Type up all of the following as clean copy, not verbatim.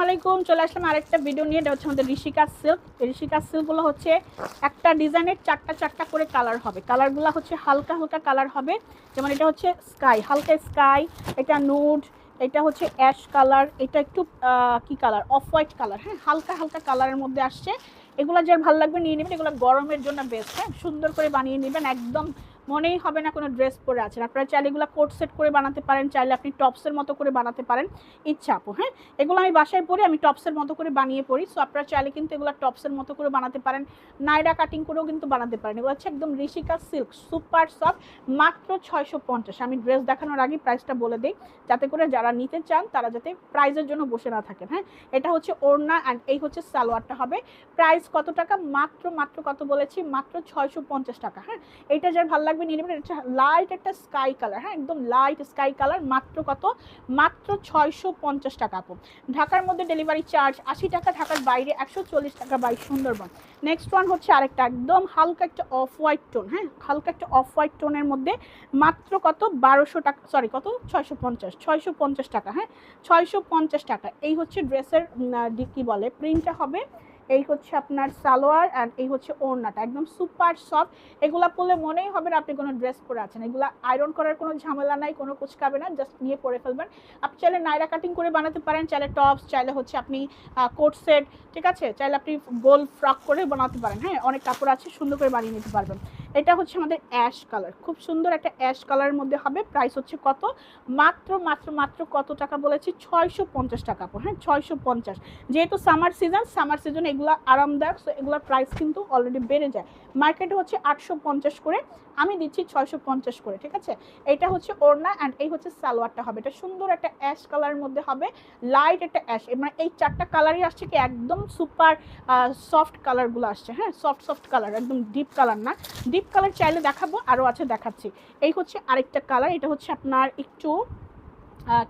আলাইকুম, চলে আসলাম আরেকটা ভিডিও নিয়ে। এটা হচ্ছে আমাদের ঋষিকা সিল্ক। এই ঋষিকা সিল্কগুলো হচ্ছে একটা ডিজাইনের চারটা করে কালার হবে। কালারগুলো হচ্ছে হালকা হালকা কালার হবে, যেমন এটা হচ্ছে স্কাই, হালকা স্কাই, এটা নুড, এটা হচ্ছে অ্যাশ কালার, এটা একটু কি কালার, অফ হোয়াইট কালার। হ্যাঁ, হালকা হালকা কালারের মধ্যে আসছে। এগুলো যার ভালো লাগবে নিয়ে নেবেন। এগুলো গরমের জন্য বেস্ট। হ্যাঁ, সুন্দর করে বানিয়ে নেবেন, একদম মনেই হবে না কোনো ড্রেস পরে আছেন। আপনারা চাইলে এগুলো কোট সেট করে বানাতে পারেন, চাইলে আপনি টপসের মতো করে বানাতে পারেন, ইচ্ছা আপু। হ্যাঁ, এগুলো আমি বাসায় পরি, আমি টপসের মতো করে বানিয়ে পড়ি। সো আপনারা চাইলে কিন্তু এগুলো টপসের মতো করে বানাতে পারেন, নাইরা কাটিং করেও কিন্তু বানাতে পারেন। এগুলো হচ্ছে একদম ঋষিকা সিল্ক, সুপার সফট, মাত্র 650। আমি ড্রেস দেখানোর আগে প্রাইসটা বলে দিই, যাতে করে যারা নিতে চান তারা যাতে প্রাইজের জন্য বসে না থাকেন। হ্যাঁ, এটা হচ্ছে ওড়না অ্যান্ড এই হচ্ছে সালোয়ারটা হবে। প্রাইস কত টাকা? মাত্র কত বলেছি, মাত্র 650 টাকা। হ্যাঁ, এটা যার ভালো লাগবে নিয়ে নেবেন। এটা লাইট একটা স্কাই কালার, হ্যাঁ একদম লাইট স্কাই কালার। মাত্র কত? মাত্র 650 টাকা আপু। ঢাকার মধ্যে ডেলিভারি চার্জ 80 টাকা, ঢাকার বাইরে 140 টাকা বাই সুন্দরবন। নেক্সট ওয়ান হচ্ছে আরেকটা একদম হালকা একটা অফ হোয়াইট টোন। হ্যাঁ, হালকা একটা অফ হোয়াইট টোনের মধ্যে মাত্র কত? 1200 টাকা, সরি কত, 650 টাকা। হ্যাঁ, 650 টাকা। এই হচ্ছে ড্রেসের কি বলে প্রিন্টটা হবে। এই হচ্ছে আপনার সালোয়ার অ্যান্ড এই হচ্ছে ওড়নাটা, একদম সুপার সফট। এগুলা পরলে মনেই হবে না আপনি কোনো ড্রেস পরে আছেন। এগুলা আয়রন করার কোনো ঝামেলা নাই, কোনো কুচকাবে না, জাস্ট নিয়ে পরে ফেলবেন। আপনি চাইলে নাইরা কাটিং করে বানাতে পারেন, চাইলে টপস, চাইলে হচ্ছে আপনি কোট সেট, ঠিক আছে, চাইলে আপনি গোল ফ্রক করে বানাতে পারেন। হ্যাঁ, অনেক কাপড় আছে, সুন্দর করে বানিয়ে নিতে পারবেন। এটা হচ্ছে আমাদের অ্যাশ কালার, খুব সুন্দর একটা অ্যাশ কালারের মধ্যে হবে। প্রাইস হচ্ছে কত? মাত্র কত টাকা বলেছি? 650 টাকা। হ্যাঁ, 650। যেহেতু সামার সিজন এগুলো আরামদায়ক, সো এগুলোর প্রাইস কিন্তু অলরেডি বেড়ে যায়। মার্কেটে হচ্ছে 850 করে, আমি দিচ্ছি 650 করে, ঠিক আছে। এটা হচ্ছে ওড়না অ্যান্ড এই হচ্ছে সালোয়ারটা হবে। এটা সুন্দর একটা অ্যাশ কালারের মধ্যে হবে, লাইট একটা অ্যাশ। মানে এই চারটা কালারই আসছে কি একদম সুপার সফট কালারগুলো আসছে। হ্যাঁ, সফট কালার, একদম ডিপ কালার না। ডিপ কালার চাইলে দেখাবো, আরও আছে, দেখাচ্ছি। এই হচ্ছে আরেকটা কালার, এটা হচ্ছে আপনার একটু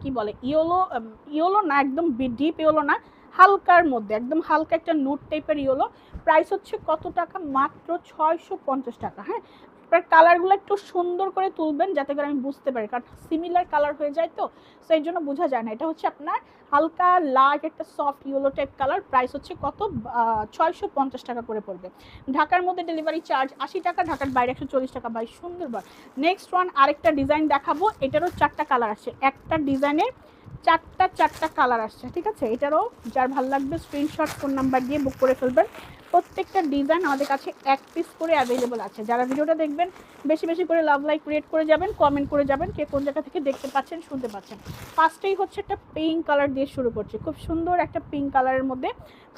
কি বলে ইয়েলো না, একদম ডিপ ইয়েলো না, হালকার মধ্যে, একদম হালকা একটা নুট টাইপের ইয়েলো। প্রাইস হচ্ছে কত টাকা? মাত্র 650 টাকা। হ্যাঁ, কালারগুলো একটু সুন্দর করে তুলবেন যাতে করে আমি বুঝতে পারি, কারণ সিমিলার কালার হয়ে যায় তো, সেই জন্য বোঝা যায় না। এটা হচ্ছে আপনার হালকা লাইট একটা soft yellow type colour. Price হচ্ছে কত? 650 টাকা করে পড়বে। ঢাকার মধ্যে ডেলিভারি চার্জ 80 টাকা, ঢাকার বাইরে 140 টাকা বাই সুন্দরবন। নেক্সট ওয়ান আরেকটা ডিজাইন দেখাবো। এটারও চারটা কালার আসছে, একটা ডিজাইনের চারটা কালার আসছে, ঠিক আছে। এটারও যার ভালো লাগবে স্ক্রিনশট ফোন নাম্বার দিয়ে বুক করে ফেলবেন। প্রত্যেকটা ডিজাইন আমাদের কাছে এক পিস করে অ্যাভেলেবল আছে। যারা ভিডিওটা দেখবেন বেশি বেশি করে লাভ লাইক ক্রিয়েট করে যাবেন, কমেন্ট করে যাবেন কে কোন জায়গা থেকে দেখতে পাচ্ছেন, শুনতে পাচ্ছেন। ফার্স্টেই হচ্ছে একটা পিঙ্ক কালার দিয়ে শুরু করছি, খুব সুন্দর একটা পিঙ্ক কালারের মধ্যে।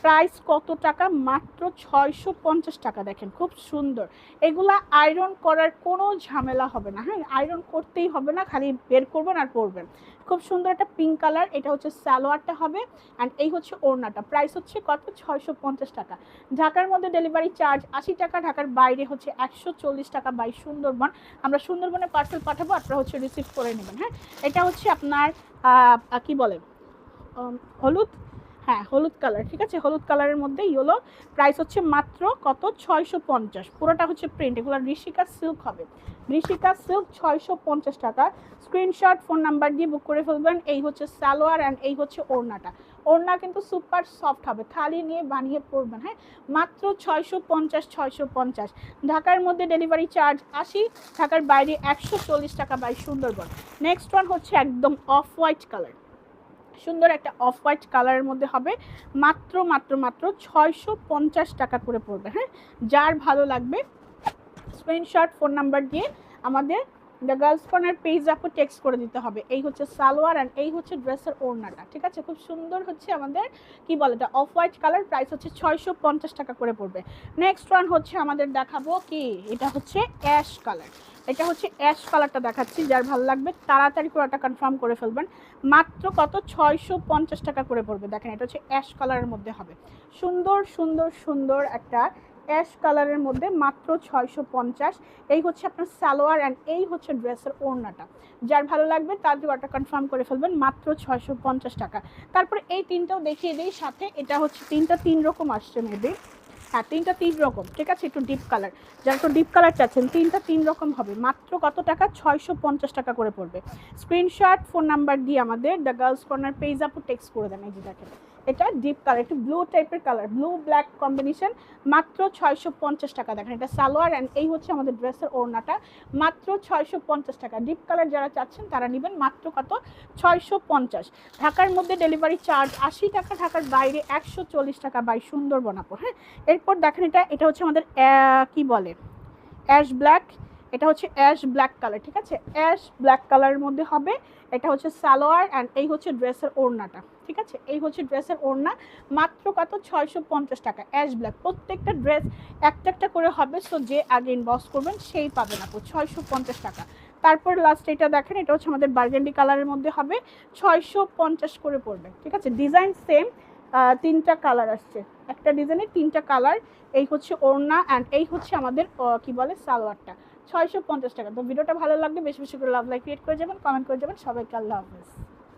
প্রাইস কত টাকা? মাত্র 650 টাকা। দেখেন খুব সুন্দর, এগুলা আয়রন করার কোনো ঝামেলা হবে না। হ্যাঁ, আয়রন করতেই হবে না, খালি বের করবেন আর পরবেন। খুব সুন্দর একটা পিঙ্ক কালার। এটা হচ্ছে সালোয়ারটা হবে অ্যান্ড এই হচ্ছে ওড়নাটা। প্রাইস হচ্ছে কত? 650 টাকা। ঢাকার মধ্যে ডেলিভারি চার্জ 80 টাকা, ঢাকার বাইরে হচ্ছে 140 টাকা বাই সুন্দরবন। আমরা সুন্দরবনে পার্সেল পাঠাবো, আপনারা হচ্ছে রিসিভ করে নেবেন। হ্যাঁ, এটা হচ্ছে আপনার কি বলে হলুদ, হ্যাঁ হলুদ কালার, ঠিক আছে, হলুদ কালারের মধ্যে ইয়েলো। প্রাইস হচ্ছে মাত্র কত? 650। পুরোটা হচ্ছে প্রিন্ট, এগুলো ঋষিকা সিল্ক হবে। ঋষিকা সিল্ক 650 টাকা। স্ক্রিনশট ফোন নাম্বার দিয়ে বুক করে ফেলবেন। এই হচ্ছে সালোয়ার অ্যান্ড এই হচ্ছে ওড়নাটা। ওড়না কিন্তু সুপার সফট হবে, থালি নিয়ে বানিয়ে পড়বেন। হ্যাঁ, মাত্র 650। ঢাকার মধ্যে ডেলিভারি চার্জ 80, ঢাকার বাইরে 140 টাকা বাই সুন্দরবন। নেক্সট ওয়ান হচ্ছে একদম অফ হোয়াইট কালার, সুন্দর একটা অফ হোয়াইট কালারের মধ্যে হবে। মাত্র 650 টাকা করে পড়বে। হ্যাঁ, যার ভালো লাগবে স্ক্রিনশট ফোন নাম্বার দিয়ে আমাদের দ্য গার্লস কর্নার পেজ আপু টেক্সট করে দিতে হবে। এই হচ্ছে সালোয়ার অ্যান্ড এই হচ্ছে ড্রেসের ওড়নাটা, ঠিক আছে। খুব সুন্দর হচ্ছে আমাদের কি বলে এটা অফ হোয়াইট কালার। প্রাইস হচ্ছে 650 টাকা করে পড়বে। নেক্সট ওয়ান হচ্ছে আমাদের দেখাবো কি, এটা হচ্ছে অ্যাশ কালার। এটা হচ্ছে অ্যাশ কালারটা দেখাচ্ছি, যার ভালো লাগবে তাড়াতাড়ি করে একটা কনফার্ম করে ফেলবেন। মাত্র কত? 650 টাকা করে পড়বে। দেখেন এটা হচ্ছে অ্যাশ কালারের মধ্যে হবে, সুন্দর একটা অ্যাশ কালারের মধ্যে, মাত্র 650। এই হচ্ছে আপনার সালোয়ার অ্যান্ড এই হচ্ছে ড্রেসের ওড়নাটা। যার ভালো লাগবে তার অর্ডার কনফার্ম করে ফেলবেন, মাত্র 650 টাকা। তারপরে এই তিনটাও দেখিয়ে দিই সাথে। এটা হচ্ছে তিনটা তিন রকম আসছে মেবি, হ্যাঁ তিনটা তিন রকম, ঠিক আছে, একটু ডিপ কালার। যারা একটু ডিপ কালার চাচ্ছেন তিনটা তিন রকম হবে। মাত্র কত টাকা? 650 টাকা করে পড়বে। স্ক্রিনশট ফোন নাম্বার দিয়ে আমাদের দ্য গার্লস কর্নার পেজ আপু টেক্সট করে দেন। এই যে দেখেন এটা ডিপ কালার, একটু ব্লু টাইপের কালার, ব্লু ব্ল্যাক কম্বিনেশন, মাত্র 650 টাকা। দেখেন এটা সালোয়ার অ্যান্ড এই হচ্ছে আমাদের ড্রেসের ওড়নাটা, মাত্র 650 টাকা। ডিপ কালার যারা চাচ্ছেন তারা নেবেন মাত্র কত, 650। ঢাকার মধ্যে ডেলিভারি চার্জ 80 টাকা, ঢাকার বাইরে 140 টাকা বাই সুন্দরবন আপু। হ্যাঁ, এরপর দেখেন এটা হচ্ছে আমাদের কি বলে অ্যাশ ব্ল্যাক, এটা হচ্ছে অ্যাশ ব্ল্যাক কালার, ঠিক আছে, অ্যাশ ব্ল্যাক কালারের মধ্যে হবে। এটা হচ্ছে সালোয়ার অ্যান্ড এই হচ্ছে ড্রেসের ওড়নাটা, ঠিক আছে, এই হচ্ছে ড্রেসের ওড়না, মাত্র কত, 650 টাকা। অ্যাশ ব্ল্যাক, প্রত্যেকটা ড্রেস একটা একটা করে হবে, সো যে আগে ইনবক্স করবেন সেই পাবেন আপু, 650 টাকা। তারপর লাস্ট এটা দেখেন, এটা হচ্ছে আমাদের বার্গেন্ডি কালারের মধ্যে হবে, 650 করে পড়বে, ঠিক আছে। ডিজাইন সেম, তিনটা কালার আসছে, একটা ডিজাইনের তিনটা কালার। এই হচ্ছে ওড়না অ্যান্ড এই হচ্ছে আমাদের কি বলে সালোয়ারটা, 650 টাকা। তো ভিডিওটা ভালো লাগলে বেশি বেশি করে লাভ লাইক ক্রিয়েট করে যাবেন, কমেন্ট করে যাবেন। সবাইকে আল্লাহ হাফেজ।